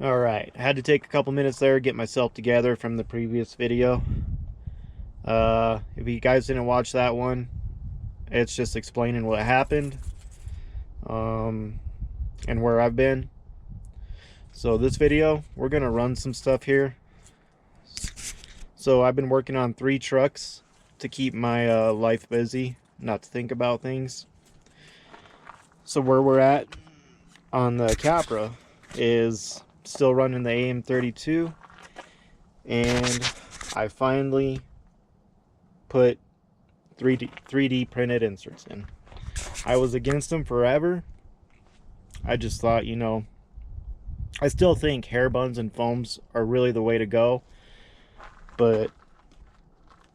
Alright, I had to take a couple minutes there, get myself together from the previous video. If you guys didn't watch that one, it's just explaining what happened um, and where I've been. So this video, we're going to run some stuff here. So I've been working on 3 trucks to keep my life busy, not to think about things. So where we're at on the Capra is still running the AM32, and I finally put 3D printed inserts in. I was against them forever. I just thought, I still think hair buns and foams are really the way to go, but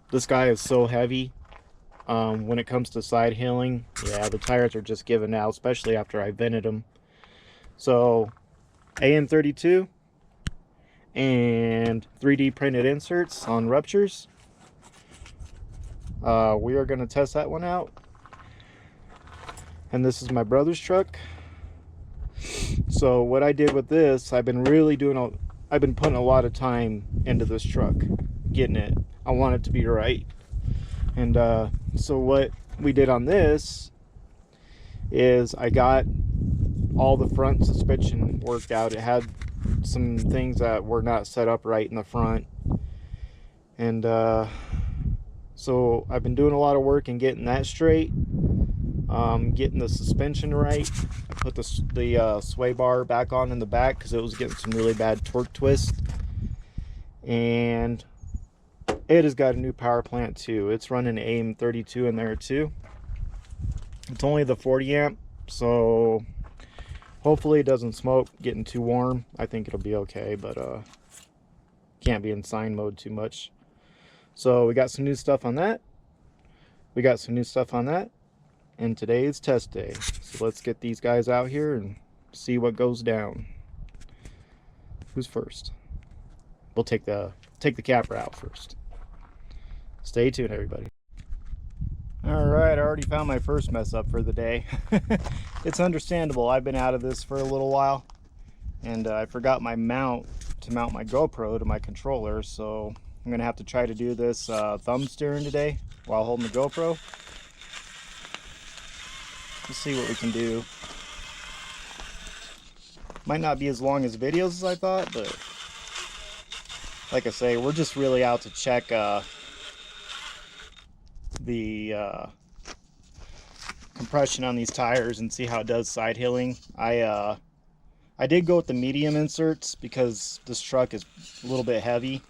this guy is so heavy. When it comes to side hilling, yeah, the tires are just giving out, especially after I vented them. So AM32 and 3D printed inserts on ruptures. We are going to test that one out. And this is my brother's truck. So what I did with this, I've been putting a lot of time into this truck, getting it. I want it to be right. And so what we did on this is I got all the front suspension worked out. It had some things that were not set up right in the front. And so I've been doing a lot of work in getting that straight, getting the suspension right. I put the sway bar back on in the back because it was getting some really bad torque twist. And it has got a new power plant too. It's running AM32 in there too. It's only the 40 amp, so hopefully it doesn't smoke getting too warm. I think it'll be okay, but can't be in sign mode too much. So we got some new stuff on that. And today is test day. So let's get these guys out here and see what goes down. Who's first? We'll take the Capra out first. Stay tuned, everybody. Alright, I already found my first mess up for the day. It's understandable. I've been out of this for a little while, and I forgot my mount to mount my GoPro to my controller, so I'm going to have to try to do this thumb steering today while holding the GoPro. Let's see what we can do. Might not be as long as videos as I thought, but like I say, we're just really out to check the compression on these tires and see how it does side hilling. I did go with the medium inserts because this truck is a little bit heavy.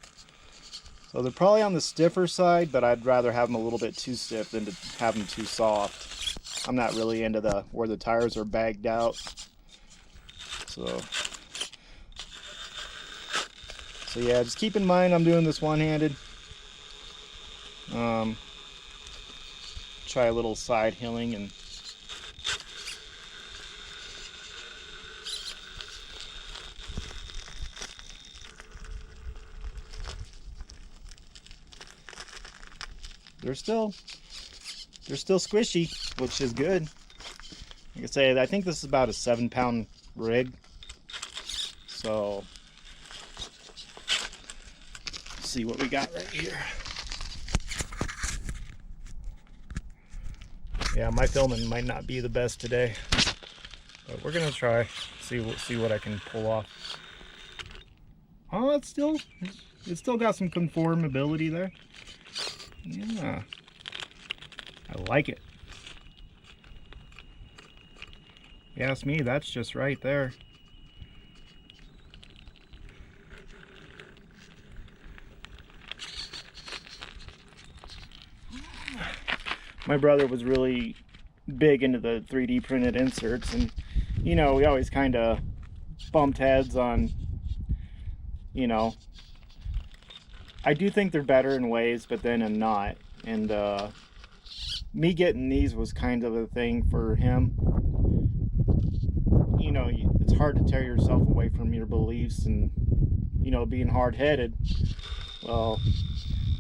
So they're probably on the stiffer side, but I'd rather have them a little bit too stiff than to have them too soft. I'm not really into where the tires are bagged out. So yeah, just keep in mind I'm doing this one-handed. Try a little side hilling and they're still squishy, which is good. Like I say, I think this is about a 7-pound rig. So let's see what we got right here. Yeah, my filming might not be the best today, but we're gonna try. See what I can pull off. Oh, it's still got some conformability there. Yeah, I like it. If you ask me, that's just right there. My brother was really big into the 3D printed inserts, and we always kind of bumped heads on, I do think they're better in ways, but then I'm not. And me getting these was kind of a thing for him. It's hard to tear yourself away from your beliefs and, being hard-headed. Well,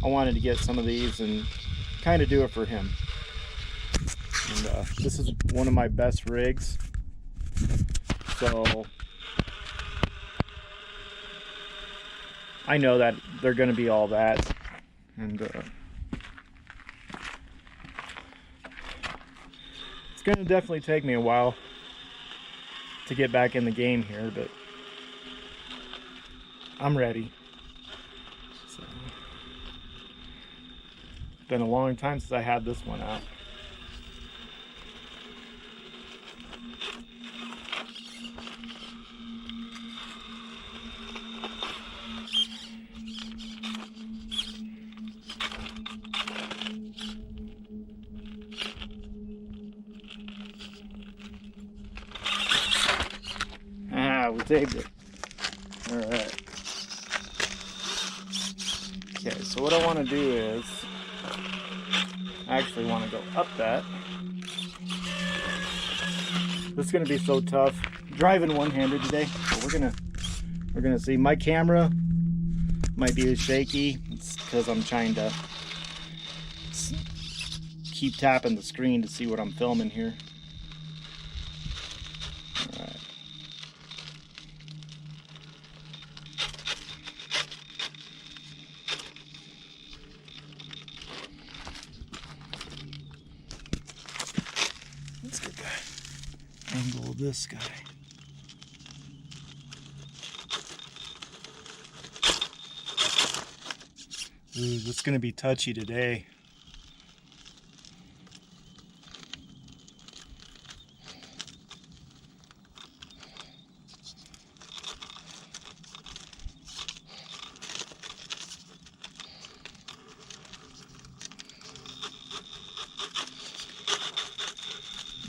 I wanted to get some of these and kind of do it for him. And this is one of my best rigs. So I know that they're going to be all that, and it's going to definitely take me a while to get back in the game here, but I'm ready. So, been a long time since I had this one out. We saved it. All right. Okay, so what I want to do is, I actually want to go up that. This is going to be so tough driving one-handed today. So we're gonna see. My camera might be shaky. It's because I'm trying to keep tapping the screen to see what I'm filming here. All right. Let's get the angle of this guy. Ooh, this is going to be touchy today.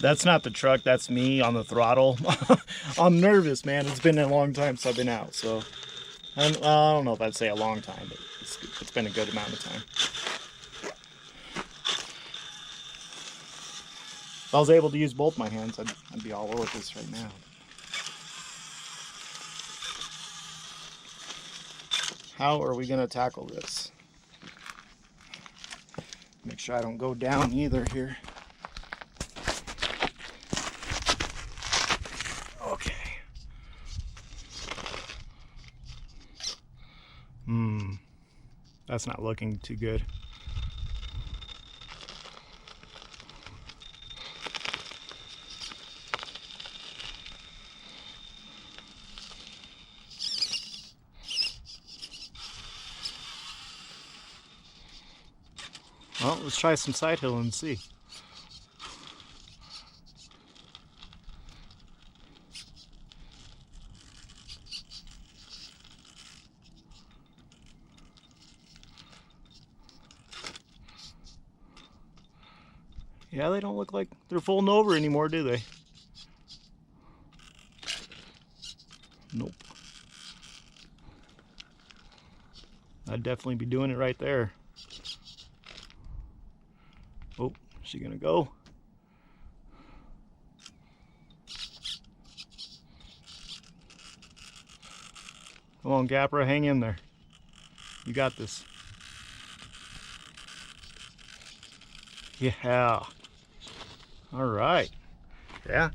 That's not the truck, that's me on the throttle. I'm nervous, man. It's been a long time since I've been out, so I don't know if I'd say a long time, but it's been a good amount of time. If I was able to use both my hands, I'd be all over this right now. How are we going to tackle this? Make sure I don't go down either here. Okay. That's not looking too good. Well, let's try some side hill and see. Yeah, they don't look like they're folding over anymore, do they? Nope. I'd definitely be doing it right there. Oh, is she gonna go? Come on, Capra, hang in there. You got this. Yeah. All right. Yeah.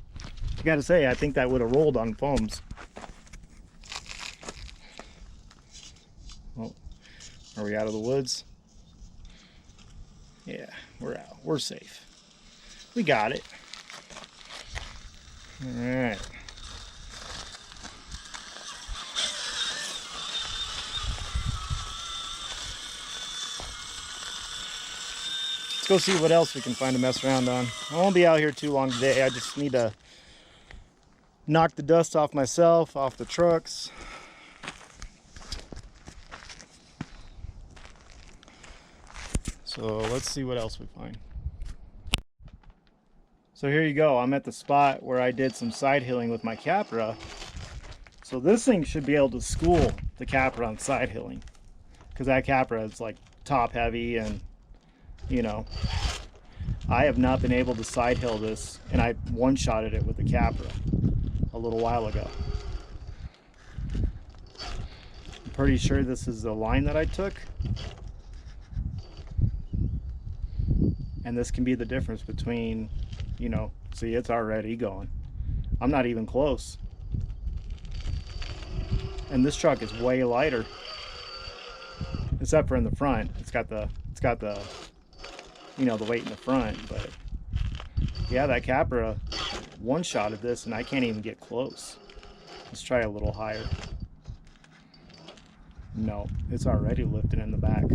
I gotta say, I think that would have rolled on foams. Oh, are we out of the woods? Yeah, we're out. We're safe. We got it. All right. Let's go see what else we can find to mess around on. I won't be out here too long today. I just need to knock the dust off myself, off the trucks. So let's see what else we find. So here you go. I'm at the spot where I did some side hilling with my Capra. So this thing should be able to school the Capra on side hilling, because that Capra is like top heavy, and you know, I have not been able to side hill this, and I one-shotted it with the Capra a little while ago. I'm pretty sure this is the line that I took, and this can be the difference between, you know, see, it's already going. I'm not even close. And this truck is way lighter. except for in the front. It's got the you know, the weight in the front. But yeah, that Capra one shot of this and I can't even get close. Let's try a little higher. No, it's already lifting in the back.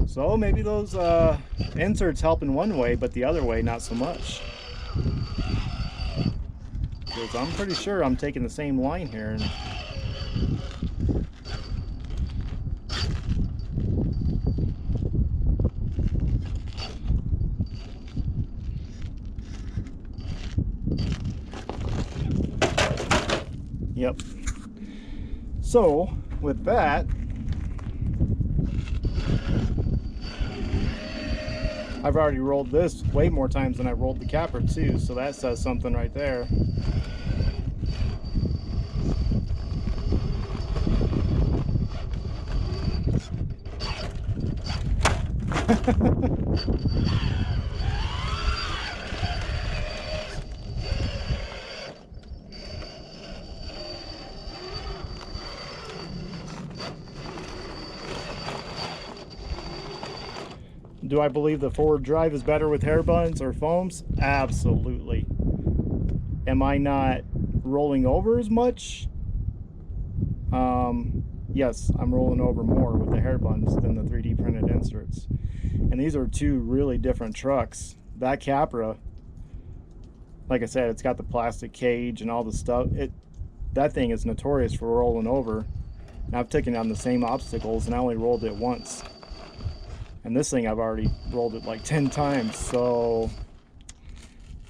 So maybe those inserts help in one way, but the other way not so much. Because I'm pretty sure I'm taking the same line here. And yep. So with that, I've already rolled this way more times than I rolled the Capra too, so that says something right there. Do I believe the forward drive is better with hair buns or foams? Absolutely. Am I not rolling over as much? Yes, I'm rolling over more with the hair buns than the 3D printed inserts. And these are two really different trucks. That Capra, like I said, it's got the plastic cage and all the stuff. That thing is notorious for rolling over. And I've taken on the same obstacles and I only rolled it once. And this thing I've already rolled it like 10 times, so,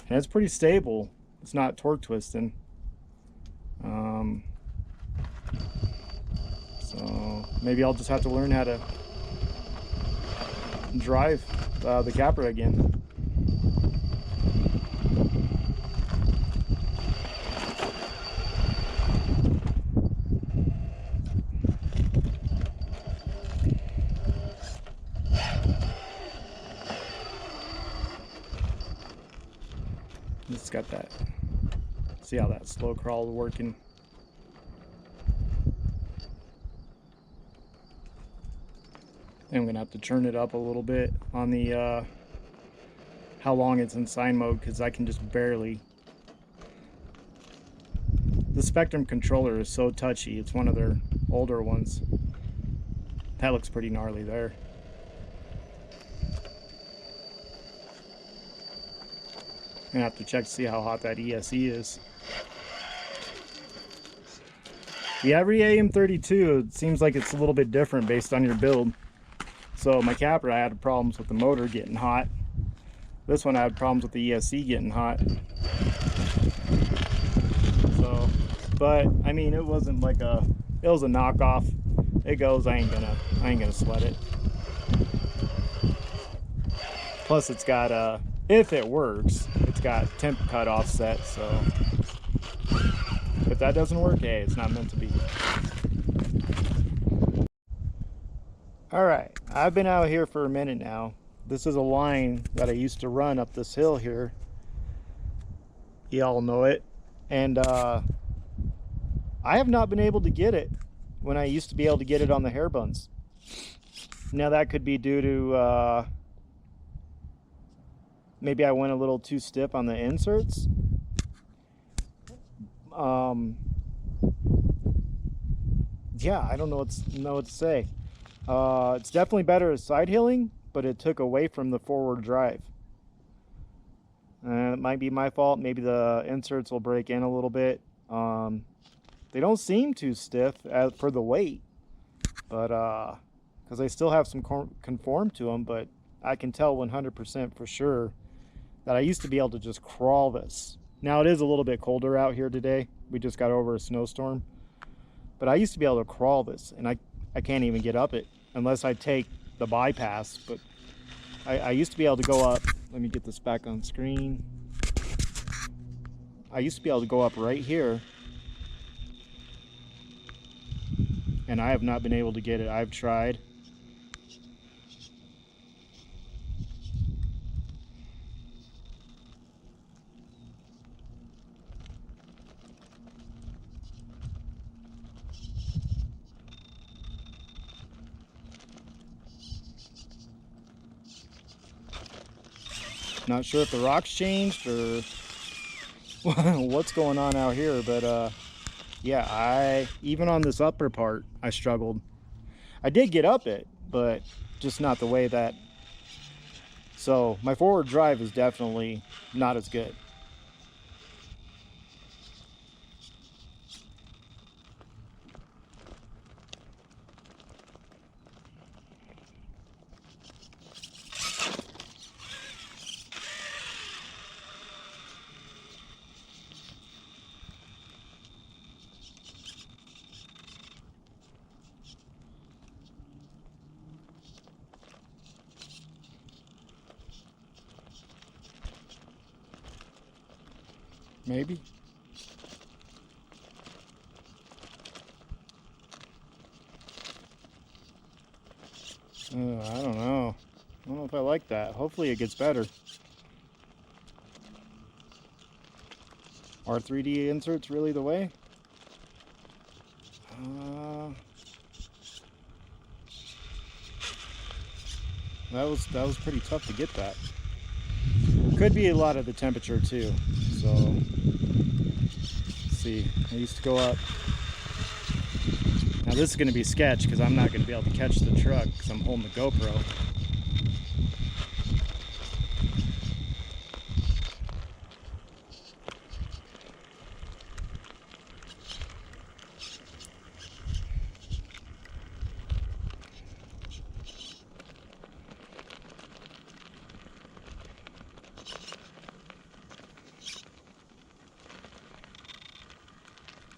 and it's pretty stable. It's not torque twisting. So maybe I'll just have to learn how to drive the Capra again. It's got that. See how that slow crawl is working. I'm gonna have to turn it up a little bit on the how long it's in sign mode, because I can just barely. The Spectrum controller is so touchy. It's one of their older ones. That looks pretty gnarly there. Gonna have to check to see how hot that ESE is. The every AM32, it seems like it's a little bit different based on your build. So my Capra, I had problems with the motor getting hot. This one I had problems with the ESC getting hot. So, but I mean, it wasn't like it was a knockoff. It goes, I ain't gonna sweat it. Plus it's got if it works, it's got temp cut offset, so if that doesn't work, hey, it's not meant to be. All right, I've been out here for a minute now. This is a line that I used to run up this hill here. Y'all know it. And I have not been able to get it when I used to be able to get it on the hair buns. Now that could be due to maybe I went a little too stiff on the inserts. Yeah, I don't know what to say. It's definitely better at side hilling, but it took away from the forward drive. It might be my fault. Maybe the inserts will break in a little bit. They don't seem too stiff for the weight, but because they still have some conform to them, but I can tell 100% for sure that I used to be able to just crawl this. Now it is a little bit colder out here today. We just got over a snowstorm, but I used to be able to crawl this, and I can't even get up it unless I take the bypass. But I used to be able to go up. Let me get this back on screen. I used to be able to go up right here, and I have not been able to get it. I've tried. Not sure if the rocks changed or what's going on out here, but yeah, even on this upper part, I struggled. I did get up it, but just not the way that. So my forward drive is definitely not as good. Maybe. I don't know. I don't know if I like that. Hopefully it gets better. Are 3D inserts really the way? That was pretty tough to get that. Could be a lot of the temperature too. So let's see. I used to go up. Now this is going to be sketch because I'm not going to be able to catch the truck because I'm holding the GoPro.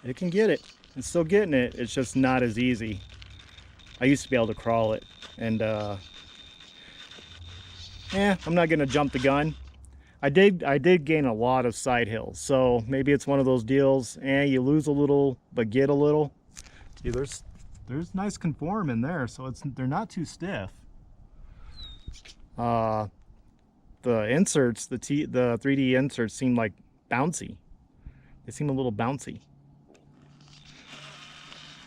It can get it. It's still getting it. It's just not as easy. I used to be able to crawl it, and I'm not gonna jump the gun. I did gain a lot of side hills, so maybe it's one of those deals. You lose a little, but get a little. See, there's nice conform in there, so they're not too stiff. The inserts, the 3D inserts seem like bouncy. They seem a little bouncy.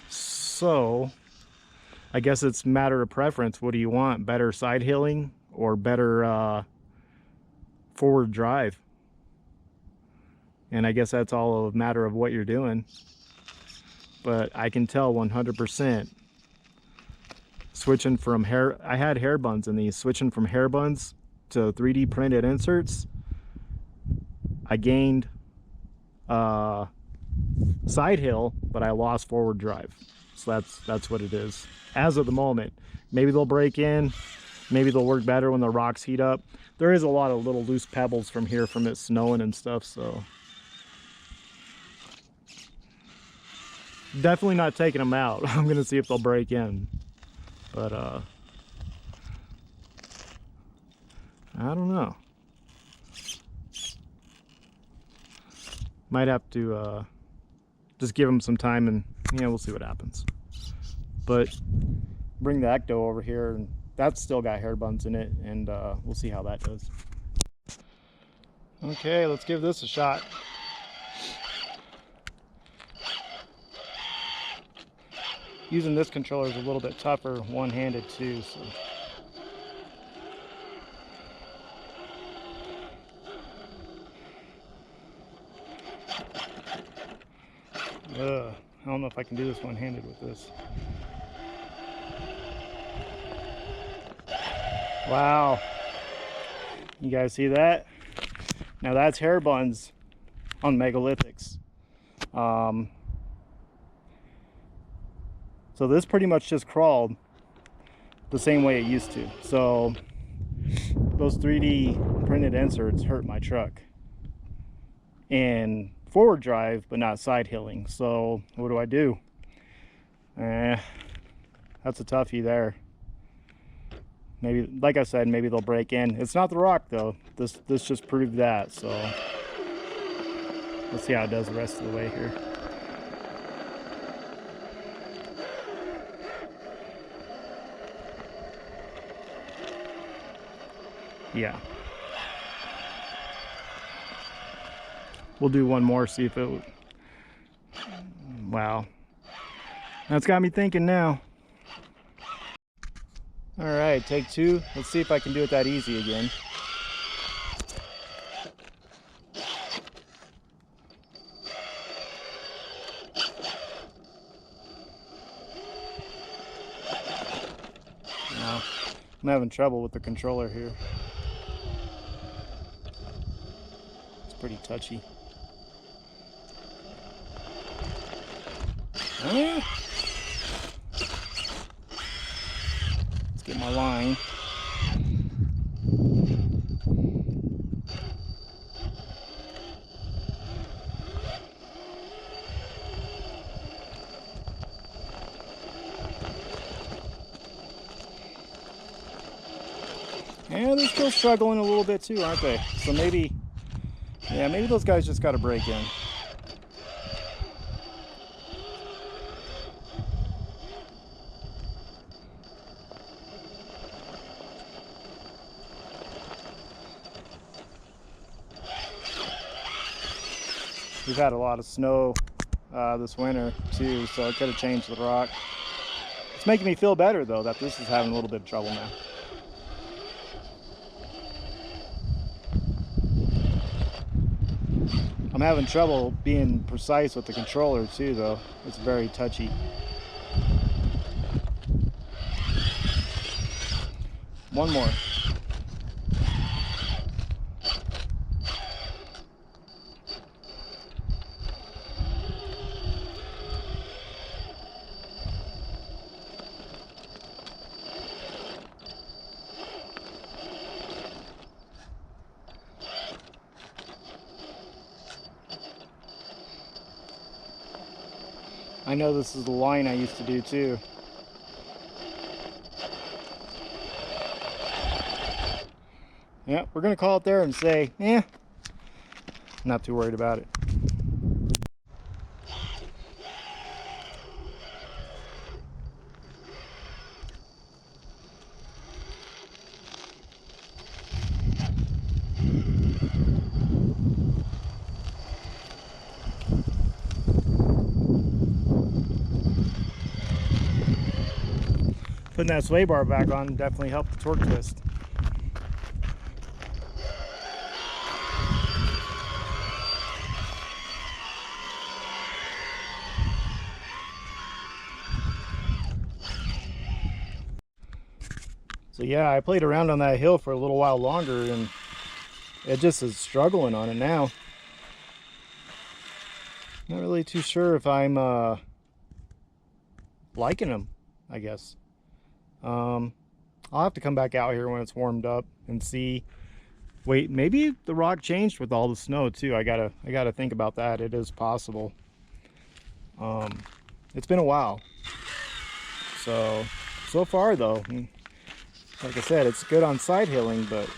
So I guess it's a matter of preference. What do you want? Better side hilling or better forward drive? And I guess that's all a matter of what you're doing. But I can tell 100% switching from I had hair buns in these, switching from hair buns to 3D printed inserts, I gained side hill, but I lost forward drive. So that's what it is as of the moment. Maybe they'll break in, maybe they'll work better when the rocks heat up. There is a lot of little loose pebbles from here from it snowing and stuff, so definitely not taking them out. I'm gonna see if they'll break in, but I don't know. Might have to just give them some time, and we'll see what happens. But bring the Ecto over here, and that's still got hair buns in it, and we'll see how that does. Okay, let's give this a shot. Using this controller is a little bit tougher one-handed too, so. I don't know if I can do this one-handed with this. Wow. You guys see that? Now that's hair buns on megalithics. So this pretty much just crawled the same way it used to. So those 3D printed inserts hurt my truck. And forward drive, but not side hilling. So what do? That's a toughie there. Maybe, like I said, maybe they'll break in. It's not the rock though. This just proved that. So let's see how it does the rest of the way here. Yeah. We'll do one more, see if it... Wow. That's got me thinking now. Alright, take two. Let's see if I can do it that easy again. I'm having trouble with the controller here. It's pretty touchy. Let's get my line. Yeah, they're still struggling a little bit too, aren't they? So maybe, yeah, maybe those guys just got to break in. We've had a lot of snow this winter too, so I could have changed the rock. It's making me feel better though that this is having a little bit of trouble now. I'm having trouble being precise with the controller too though. It's very touchy. One more. I know this is the line I used to do too. Yeah, we're gonna call it there and say, not too worried about it. Putting that sway bar back on definitely helped the torque twist. So yeah, I played around on that hill for a little while longer and it just is struggling on it now. Not really too sure if I'm liking them, I guess. I'll have to come back out here when it's warmed up and see. Wait, maybe the rock changed with all the snow too. I gotta think about that. It is possible. It's been a while. So far though, like I said, it's good on side hilling, but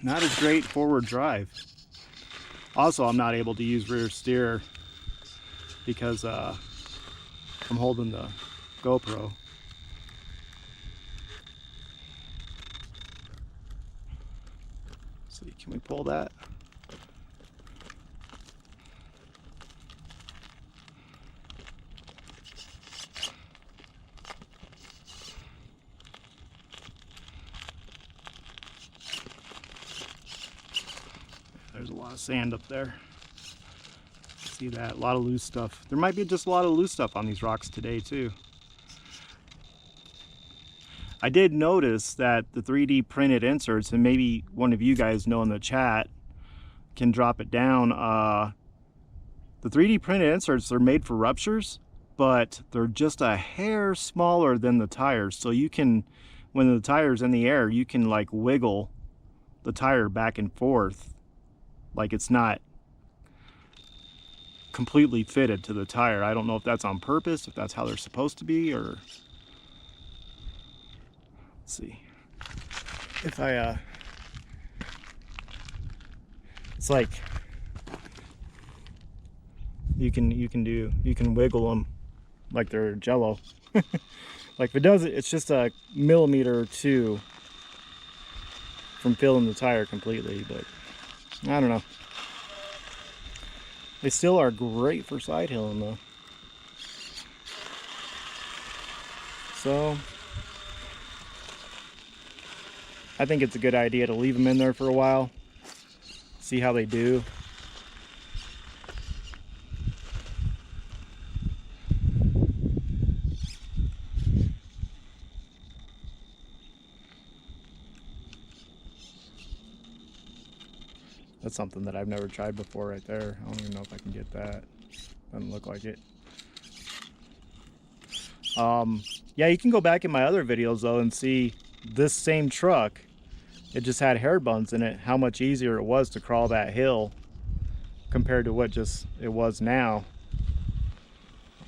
not as great forward drive. Also, I'm not able to use rear steer because I'm holding the GoPro. See, can we pull that? There's a lot of sand up there. See that? A lot of loose stuff. There might be just a lot of loose stuff on these rocks today too. I did notice that the 3D printed inserts, and maybe one of you guys know in the chat can drop it down. The 3D printed inserts are made for ruptures, but they're just a hair smaller than the tires. So you can, when the tire's in the air, you can like wiggle the tire back and forth. Like it's not completely fitted to the tire. I don't know if that's on purpose, if that's how they're supposed to be, or let's see if I it's like you can wiggle them like they're jello. Like if it does it, it's just a millimeter or two from filling the tire completely, but I don't know. They still are great for side hilling though. So I think it's a good idea to leave them in there for a while, see how they do. That's something that I've never tried before right there. I don't even know if I can get that. Doesn't look like it. Yeah, you can go back in my other videos though and see this same truck. It just had hair buns in it. How much easier it was to crawl that hill compared to what just it was now.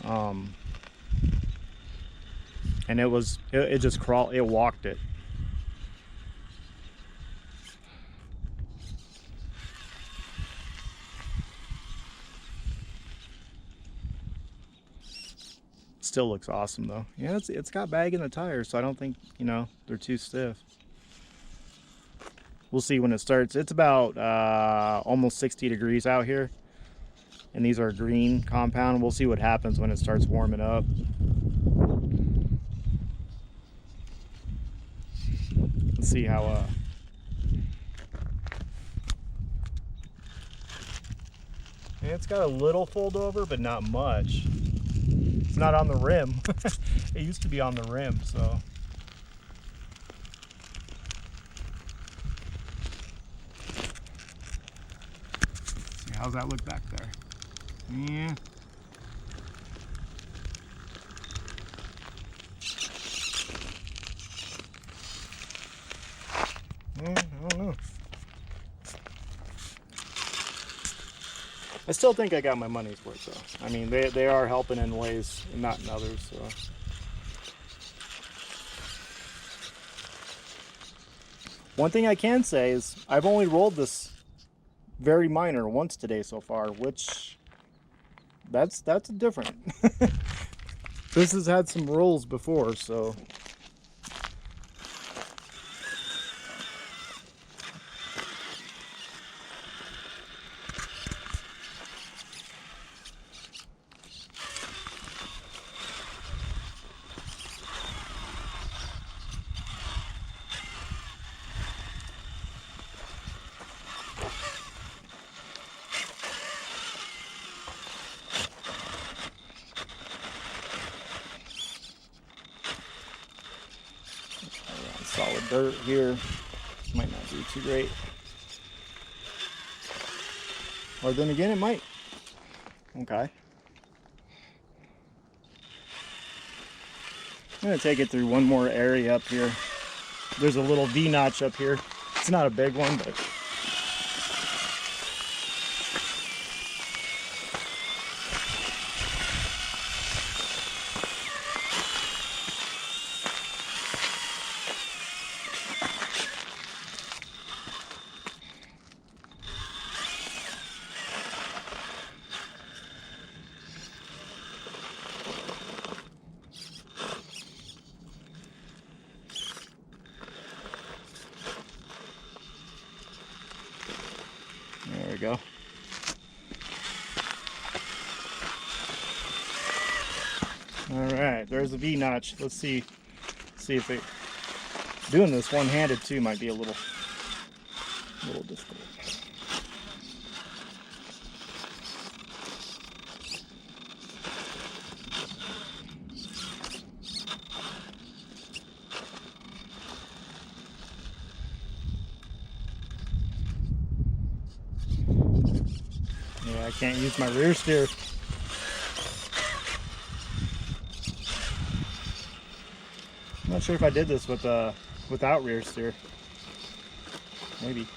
And it just crawled. It walked it. Still looks awesome though. Yeah, it's got bag in the tires, so I don't think, you know, they're too stiff. We'll see when it starts. It's about almost 60 degrees out here, and these are green compound. We'll see what happens when it starts warming up. Let's see how yeah, it's got a little fold over, but not much. It's not on the rim. It used to be on the rim, so. See, how's that look back there? Yeah. I don't know. I still think I got my money's worth though. I mean, they are helping in ways and not in others, so. One thing I can say is I've only rolled this very minor once today so far, which that's different. This has had some rolls before, so. Solid dirt here. Might not do too great. Or then again, it might. Okay. I'm gonna take it through one more area up here. There's a little V-notch up here. It's not a big one, but there we go. All right, there's a V-notch. Let's see if it, doing this one-handed too might be a little difficult. Yeah, I can't use my rear steer. I'm not sure if I did this with without rear steer. Maybe.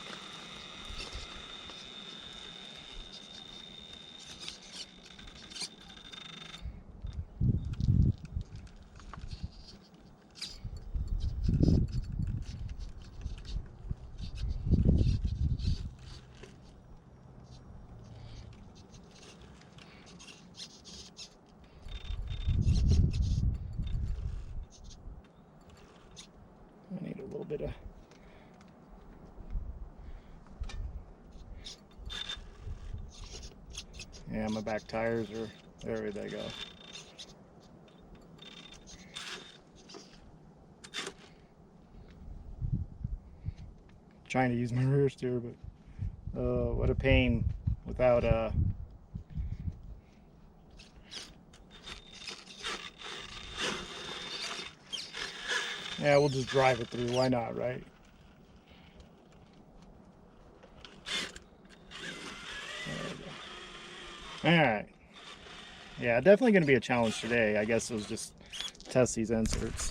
I need a little bit of. Yeah, my back tires are, there they go. Trying to use my rear steer, but what a pain without yeah, we'll just drive it through. Why not, right? All right. Yeah, definitely going to be a challenge today. I guess it was just test these inserts.